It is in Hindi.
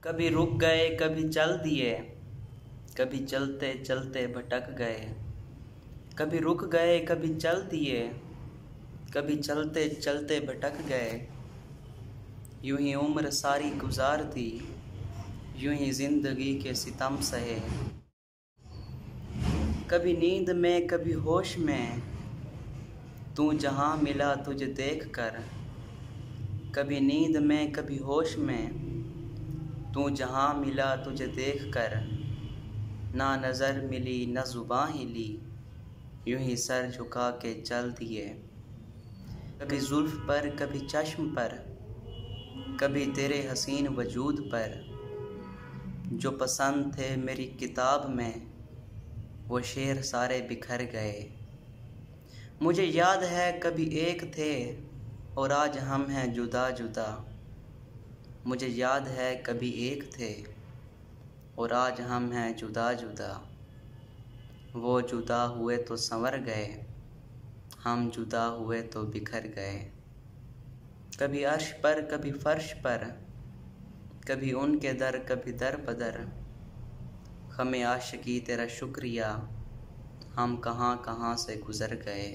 कभी रुक गए कभी चल दिए, कभी चलते चलते भटक गए। कभी रुक गए कभी चल दिए, कभी चलते चलते भटक गए। यूं ही उम्र सारी गुजार दी, यूं ही जिंदगी के सितम सहे। कभी नींद में कभी होश में, तू जहाँ मिला तुझे देख कर। कभी नींद में कभी होश में, तू जहाँ मिला तुझे देख कर। ना नज़र मिली न ज़ुबां हिली, यूं ही सर झुका के चल दिए। कभी जुल्फ़ पर कभी चश्म पर, कभी तेरे हसीन वजूद पर। जो पसंद थे मेरी किताब में, वो शेर सारे बिखर गए। मुझे याद है कभी एक थे और आज हम हैं जुदा जुदा। मुझे याद है कभी एक थे और आज हम हैं जुदा जुदा। वो जुदा हुए तो संवर गए, हम जुदा हुए तो बिखर गए। कभी अर्श पर कभी फर्श पर, कभी उनके दर कभी दर बदर। हमें आशिकी तेरा शुक्रिया, हम कहाँ कहाँ से गुज़र गए।